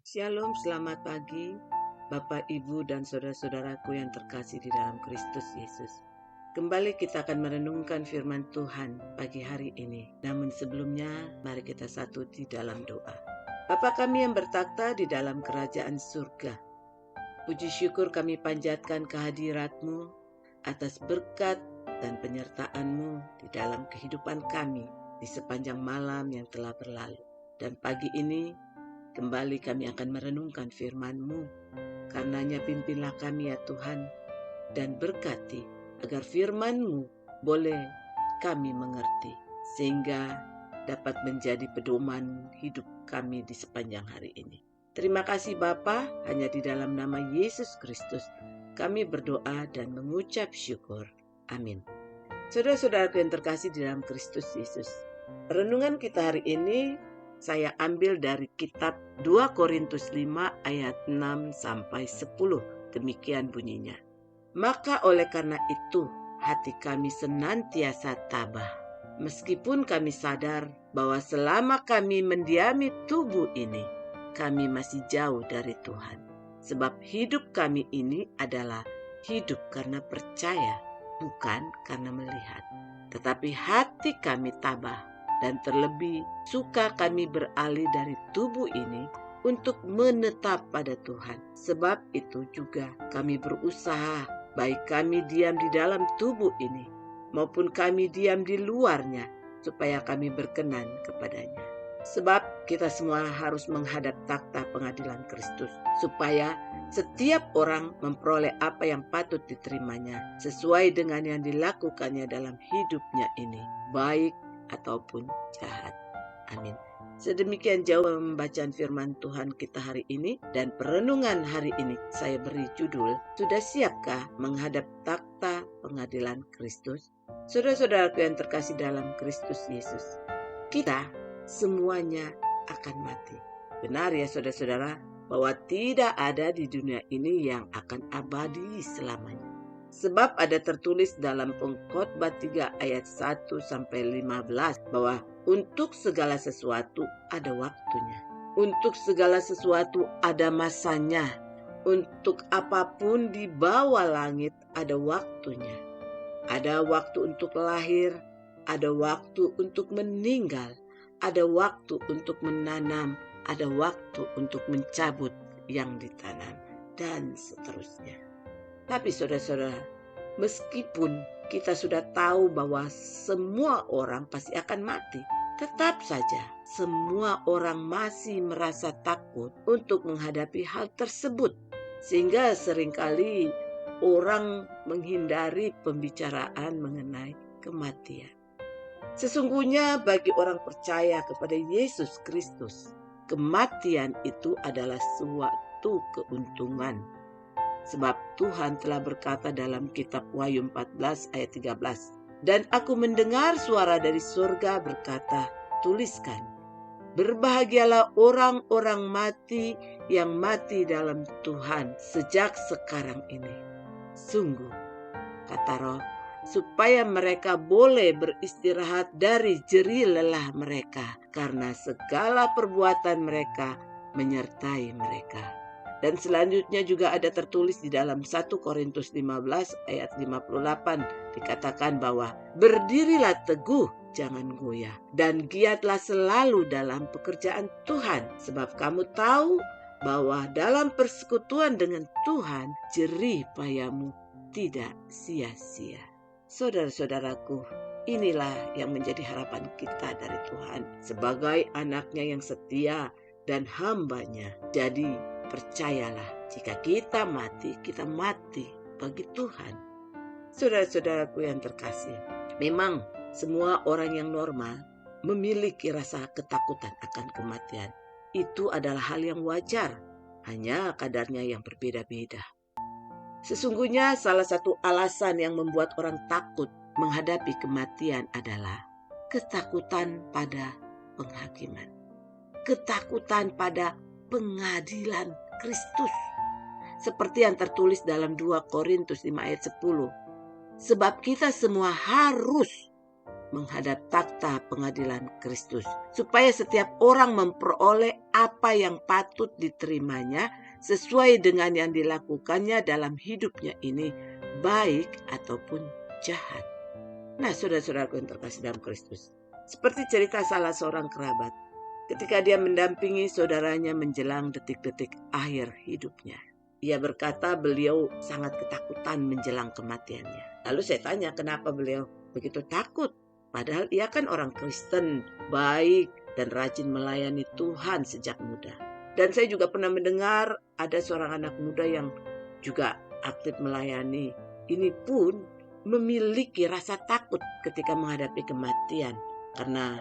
Shalom, selamat pagi Bapak, Ibu, dan saudara-saudaraku yang terkasih di dalam Kristus Yesus. Kembali kita akan merenungkan firman Tuhan pagi hari ini. Namun sebelumnya, mari kita satu di dalam doa. Bapa kami yang bertakhta di dalam kerajaan surga, puji syukur kami panjatkan kehadirat-Mu atas berkat dan penyertaan-Mu di dalam kehidupan kami di sepanjang malam yang telah berlalu. Dan pagi ini kembali kami akan merenungkan firman-Mu. Karenanya pimpinlah kami ya Tuhan, dan berkati agar firman-Mu boleh kami mengerti, sehingga dapat menjadi pedoman hidup kami di sepanjang hari ini. Terima kasih Bapa, hanya di dalam nama Yesus Kristus kami berdoa dan mengucap syukur. Amin. Saudara-saudaraku yang terkasih di dalam Kristus Yesus, renungan kita hari ini saya ambil dari kitab 2 Korintus 5 ayat 6 sampai 10. Demikian bunyinya. Maka oleh karena itu hati kami senantiasa tabah, meskipun kami sadar bahwa selama kami mendiami tubuh ini, kami masih jauh dari Tuhan. Sebab hidup kami ini adalah hidup karena percaya, bukan karena melihat. Tetapi hati kami tabah, dan terlebih suka kami beralih dari tubuh ini untuk menetap pada Tuhan. Sebab itu juga kami berusaha, baik kami diam di dalam tubuh ini maupun kami diam di luarnya, supaya kami berkenan kepadanya. Sebab kita semua harus menghadap takhta pengadilan Kristus, supaya setiap orang memperoleh apa yang patut diterimanya sesuai dengan yang dilakukannya dalam hidupnya ini, baik ataupun jahat. Amin. Sedemikian jauh pembacaan firman Tuhan kita hari ini, dan perenungan hari ini saya beri judul, Sudah siapkah menghadap takhta pengadilan Kristus? Saudara-saudaraku yang terkasih dalam Kristus Yesus, kita semuanya akan mati. Benar ya saudara-saudara, bahwa tidak ada di dunia ini yang akan abadi selamanya. Sebab ada tertulis dalam Pengkhotbah 3 ayat 1 sampai 15 bahwa untuk segala sesuatu ada waktunya. Untuk segala sesuatu ada masanya. Untuk apapun di bawah langit ada waktunya. Ada waktu untuk lahir, ada waktu untuk meninggal, ada waktu untuk menanam, ada waktu untuk mencabut yang ditanam, dan seterusnya. Tapi saudara-saudara, meskipun kita sudah tahu bahwa semua orang pasti akan mati, tetap saja semua orang masih merasa takut untuk menghadapi hal tersebut. Sehingga seringkali orang menghindari pembicaraan mengenai kematian. Sesungguhnya bagi orang percaya kepada Yesus Kristus, kematian itu adalah suatu keuntungan. Sebab Tuhan telah berkata dalam kitab Wahyu 14 ayat 13, dan aku mendengar suara dari surga berkata, tuliskan, berbahagialah orang-orang mati yang mati dalam Tuhan sejak sekarang ini. Sungguh, kata Roh, supaya mereka boleh beristirahat dari jerih lelah mereka, karena segala perbuatan mereka menyertai mereka. Dan selanjutnya juga ada tertulis di dalam 1 Korintus 15 ayat 58, dikatakan bahwa berdirilah teguh, jangan goyah, dan giatlah selalu dalam pekerjaan Tuhan, sebab kamu tahu bahwa dalam persekutuan dengan Tuhan jerih payahmu tidak sia-sia. Saudara-saudaraku, inilah yang menjadi harapan kita dari Tuhan sebagai anaknya yang setia dan hambanya. Jadi percayalah, jika kita mati bagi Tuhan. Saudara-saudaraku yang terkasih, memang semua orang yang normal memiliki rasa ketakutan akan kematian. Itu adalah hal yang wajar, hanya kadarnya yang berbeda-beda. Sesungguhnya salah satu alasan yang membuat orang takut menghadapi kematian adalah ketakutan pada penghakiman. Ketakutan pada pengadilan Kristus. Seperti yang tertulis dalam 2 Korintus 5 ayat 10. Sebab kita semua harus menghadap takhta pengadilan Kristus, supaya setiap orang memperoleh apa yang patut diterimanya sesuai dengan yang dilakukannya dalam hidupnya ini, baik ataupun jahat. Nah, saudara-saudaraku yang terkasih dalam Kristus, seperti cerita salah seorang kerabat ketika dia mendampingi saudaranya menjelang detik-detik akhir hidupnya. Ia berkata beliau sangat ketakutan menjelang kematiannya. Lalu saya tanya kenapa beliau begitu takut. Padahal ia kan orang Kristen, baik dan rajin melayani Tuhan sejak muda. Dan saya juga pernah mendengar ada seorang anak muda yang juga aktif melayani. Ini pun memiliki rasa takut ketika menghadapi kematian karena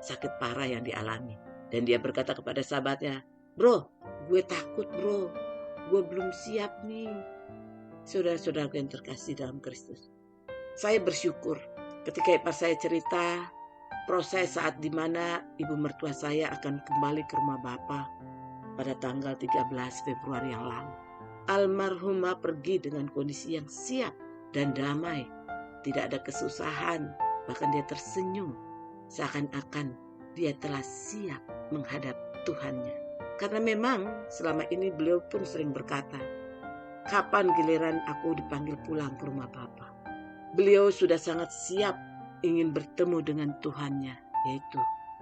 sakit parah yang dialami. Dan dia berkata kepada sahabatnya, "Bro, gue takut bro, gue belum siap nih." Saudara-saudaraku yang terkasih dalam Kristus, saya bersyukur ketika ipar saya cerita proses saat dimana ibu mertua saya akan kembali ke rumah Bapa pada tanggal 13 Februari yang lalu. Almarhumah pergi dengan kondisi yang siap dan damai. Tidak ada kesusahan, bahkan dia tersenyum. Seakan-akan dia telah siap menghadap Tuhannya. Karena memang selama ini beliau pun sering berkata, "Kapan giliran aku dipanggil pulang ke rumah Bapa?" Beliau sudah sangat siap ingin bertemu dengan Tuhannya, yaitu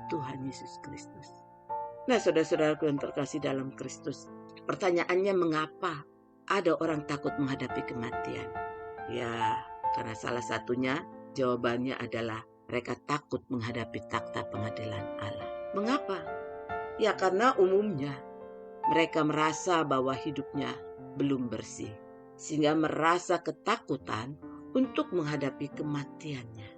Tuhan Yesus Kristus. Nah, saudara-saudaraku yang terkasih dalam Kristus, pertanyaannya mengapa ada orang takut menghadapi kematian? Ya, karena salah satunya jawabannya adalah mereka takut menghadapi takhta pengadilan Allah. Mengapa? Ya karena umumnya mereka merasa bahwa hidupnya belum bersih, sehingga merasa ketakutan untuk menghadapi kematiannya.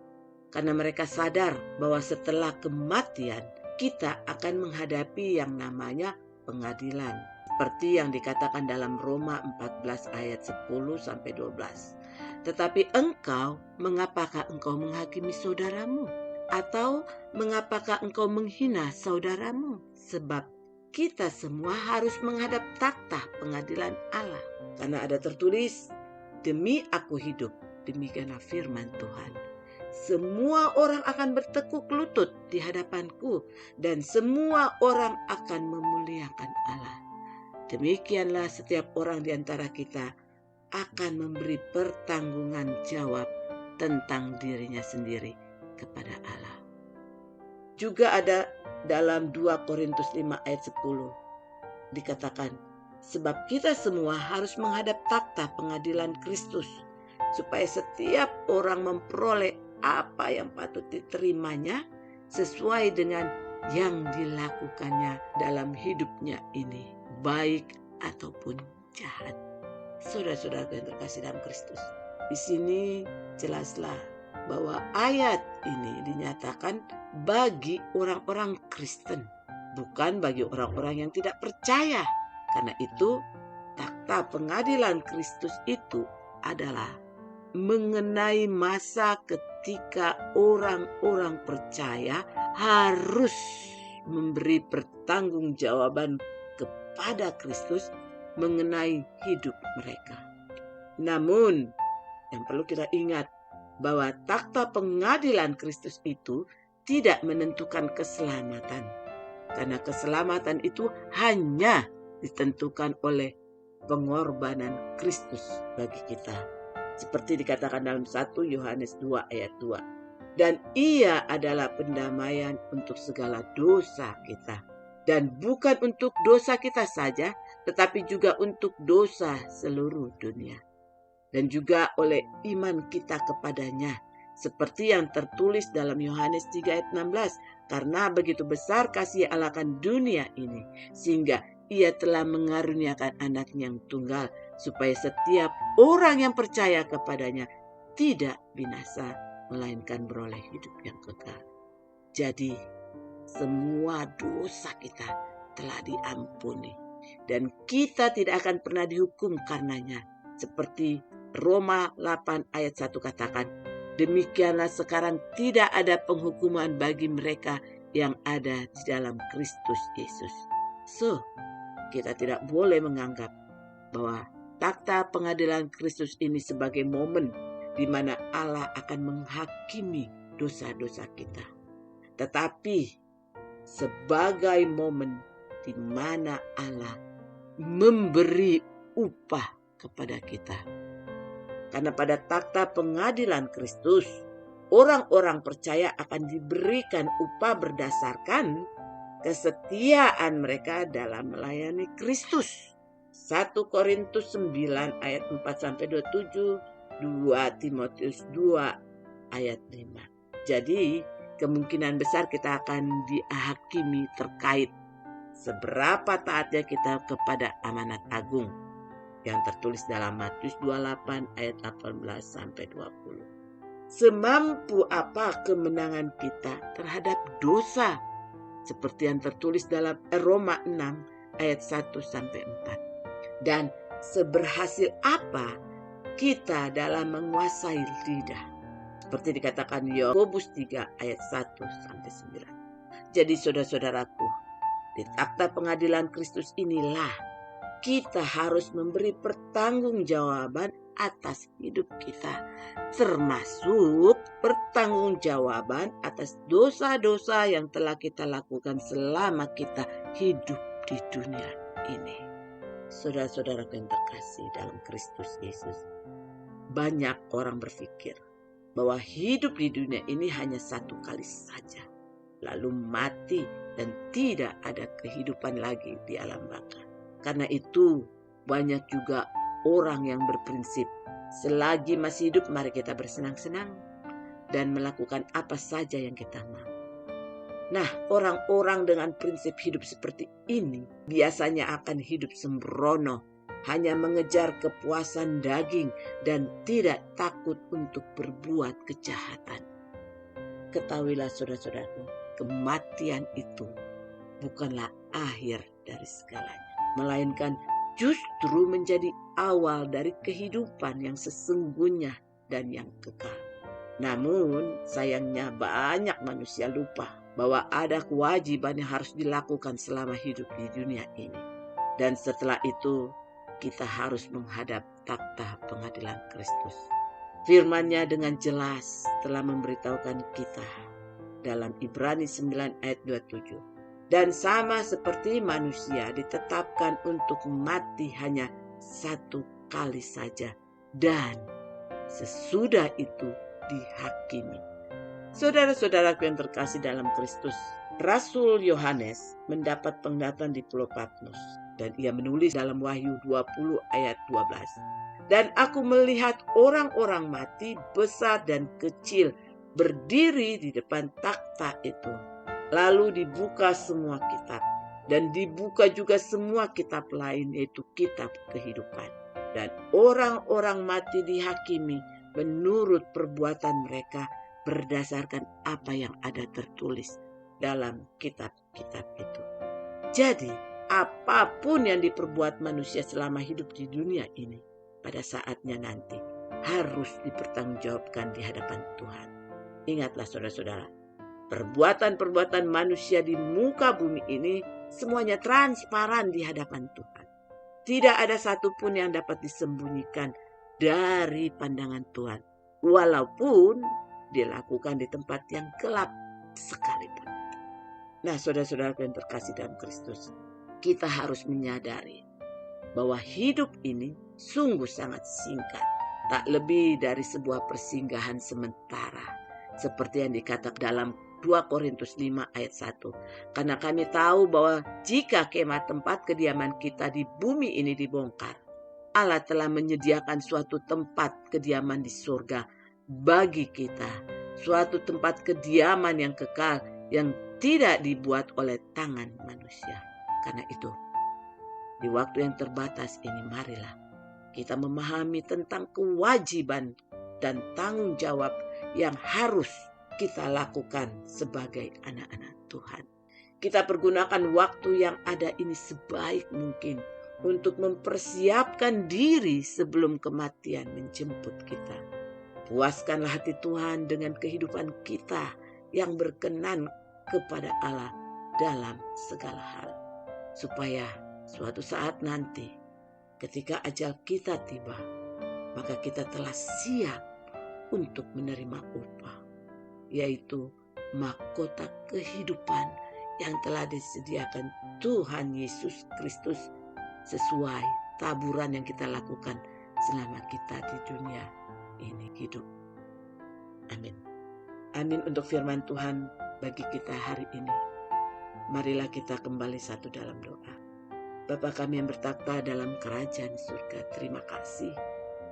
Karena mereka sadar bahwa setelah kematian kita akan menghadapi yang namanya pengadilan. Seperti yang dikatakan dalam Roma 14 ayat 10-12. "Tetapi engkau, mengapakah engkau menghakimi saudaramu? Atau mengapakah engkau menghina saudaramu? Sebab kita semua harus menghadap takhta pengadilan Allah. Karena ada tertulis, demi aku hidup, demikianlah firman Tuhan. Semua orang akan bertekuk lutut di hadapanku, dan semua orang akan memuliakan Allah. Demikianlah setiap orang di antara kita akan memberi pertanggungan jawab tentang dirinya sendiri kepada Allah." Juga ada dalam 2 Korintus 5 ayat 10 dikatakan, "Sebab kita semua harus menghadap takhta pengadilan Kristus, supaya setiap orang memperoleh apa yang patut diterimanya sesuai dengan yang dilakukannya dalam hidupnya ini, baik ataupun jahat." Saudara-saudara yang terkasih dalam Kristus, di sini jelaslah bahwa ayat ini dinyatakan bagi orang-orang Kristen, bukan bagi orang-orang yang tidak percaya. Karena itu, takhta pengadilan Kristus itu adalah mengenai masa ketika orang-orang percaya harus memberi pertanggungjawaban kepada Kristus mengenai hidup mereka. Namun, yang perlu kita ingat bahwa takhta pengadilan Kristus itu tidak menentukan keselamatan. Karena keselamatan itu hanya ditentukan oleh pengorbanan Kristus bagi kita. Seperti dikatakan dalam 1 Yohanes 2 ayat 2. Dan ia adalah pendamaian untuk segala dosa kita. Dan bukan untuk dosa kita saja, tetapi juga untuk dosa seluruh dunia. Dan juga oleh iman kita kepadanya. Seperti yang tertulis dalam Yohanes 3 ayat 16. Karena begitu besar kasih Allah akan dunia ini, sehingga ia telah mengaruniakan anaknya yang tunggal, supaya setiap orang yang percaya kepadanya tidak binasa, melainkan beroleh hidup yang kekal. Jadi, semua dosa kita telah diampuni. Dan kita tidak akan pernah dihukum karenanya. Seperti Roma 8 ayat 1 katakan, demikianlah sekarang tidak ada penghukuman bagi mereka yang ada di dalam Kristus Yesus. So, kita tidak boleh menganggap bahwa takhta pengadilan Kristus ini sebagai momen di mana Allah akan menghakimi dosa-dosa kita, tetapi sebagai momen di mana Allah memberi upah kepada kita. Karena pada takhta pengadilan Kristus, orang-orang percaya akan diberikan upah berdasarkan kesetiaan mereka dalam melayani Kristus. 1 Korintus 9 ayat 4-27, 2 Timotius 2 ayat 5. Jadi kemungkinan besar kita akan dihakimi terkait seberapa taatnya kita kepada amanat agung yang tertulis dalam Matius 28 ayat 18-20. Semampu apa kemenangan kita terhadap dosa, seperti yang tertulis dalam Roma 6 ayat 1-4. Dan seberhasil apa kita dalam menguasai lidah, seperti dikatakan Yakobus 3 ayat 1-9. Jadi saudara-saudaraku, di takhta pengadilan Kristus inilah kita harus memberi pertanggungjawaban atas hidup kita, termasuk pertanggungjawaban atas dosa-dosa yang telah kita lakukan selama kita hidup di dunia ini. Saudara-saudara yang terkasih dalam Kristus Yesus, banyak orang berpikir bahwa hidup di dunia ini hanya satu kali saja, lalu mati dan tidak ada kehidupan lagi di alam baka. Karena itu banyak juga orang yang berprinsip, selagi masih hidup mari kita bersenang-senang dan melakukan apa saja yang kita mau. Nah, orang-orang dengan prinsip hidup seperti ini biasanya akan hidup sembrono, hanya mengejar kepuasan daging dan tidak takut untuk berbuat kejahatan. Ketahuilah saudara-saudaraku, kematian itu bukanlah akhir dari segalanya, melainkan justru menjadi awal dari kehidupan yang sesungguhnya dan yang kekal. Namun sayangnya banyak manusia lupa bahwa ada kewajiban yang harus dilakukan selama hidup di dunia ini. Dan setelah itu kita harus menghadap takhta pengadilan Kristus. Firman-Nya dengan jelas telah memberitahukan kita dalam Ibrani 9 ayat 27. Dan sama seperti manusia ditetapkan untuk mati hanya satu kali saja, dan sesudah itu dihakimi. Saudara-saudaraku yang terkasih dalam Kristus, Rasul Yohanes mendapat penglihatan di Pulau Patmos, dan ia menulis dalam Wahyu 20 ayat 12. Dan aku melihat orang-orang mati besar dan kecil berdiri di depan takhta itu. Lalu dibuka semua kitab, dan dibuka juga semua kitab lain, yaitu kitab kehidupan. Dan orang-orang mati dihakimi menurut perbuatan mereka berdasarkan apa yang ada tertulis dalam kitab-kitab itu. Jadi, apapun yang diperbuat manusia selama hidup di dunia ini, pada saatnya nanti harus dipertanggungjawabkan di hadapan Tuhan. Ingatlah saudara-saudara, perbuatan-perbuatan manusia di muka bumi ini semuanya transparan di hadapan Tuhan. Tidak ada satupun yang dapat disembunyikan dari pandangan Tuhan, walaupun dilakukan di tempat yang gelap sekalipun. Nah, saudara-saudara yang terkasih dalam Kristus, kita harus menyadari bahwa hidup ini sungguh sangat singkat, tak lebih dari sebuah persinggahan sementara, seperti yang dikatakan dalam 2 Korintus 5 ayat 1. Karena kami tahu bahwa jika kemah tempat kediaman kita di bumi ini dibongkar, Allah telah menyediakan suatu tempat kediaman di surga bagi kita, suatu tempat kediaman yang kekal yang tidak dibuat oleh tangan manusia. Karena itu, di waktu yang terbatas ini marilah kita memahami tentang kewajiban dan tanggung jawab yang harus kita lakukan sebagai anak-anak Tuhan. Kita pergunakan waktu yang ada ini sebaik mungkin untuk mempersiapkan diri sebelum kematian menjemput kita. Puaskanlah hati Tuhan dengan kehidupan kita yang berkenan kepada Allah dalam segala hal, supaya suatu saat nanti ketika ajal kita tiba, maka kita telah siap untuk menerima upah. yaitu mahkota kehidupan yang telah disediakan Tuhan Yesus Kristus sesuai taburan yang kita lakukan selama kita di dunia ini hidup. Amin. Amin untuk firman Tuhan bagi kita hari ini. Marilah kita kembali satu dalam doa. Bapa kami yang bertakhta dalam kerajaan surga, terima kasih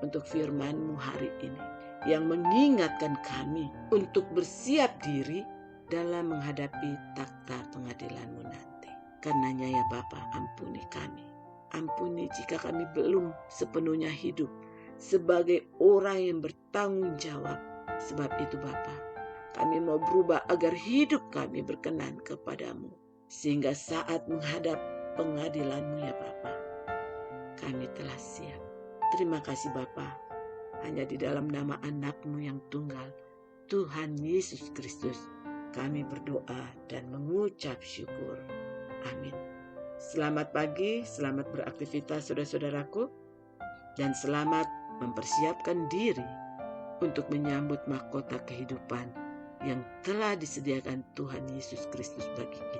untuk firman-Mu hari ini yang mengingatkan kami untuk bersiap diri dalam menghadapi takhta pengadilan-Mu nanti. Karenanya ya Bapa, ampuni kami. Ampuni jika kami belum sepenuhnya hidup sebagai orang yang bertanggung jawab. Sebab itu Bapa, kami mau berubah agar hidup kami berkenan kepadamu. Sehingga saat menghadap pengadilan-Mu ya Bapa, kami telah siap. Terima kasih Bapa, hanya di dalam nama anak-Mu yang tunggal, Tuhan Yesus Kristus, kami berdoa dan mengucap syukur. Amin. Selamat pagi, selamat beraktivitas saudara-saudaraku, dan selamat mempersiapkan diri untuk menyambut mahkota kehidupan yang telah disediakan Tuhan Yesus Kristus bagi kita.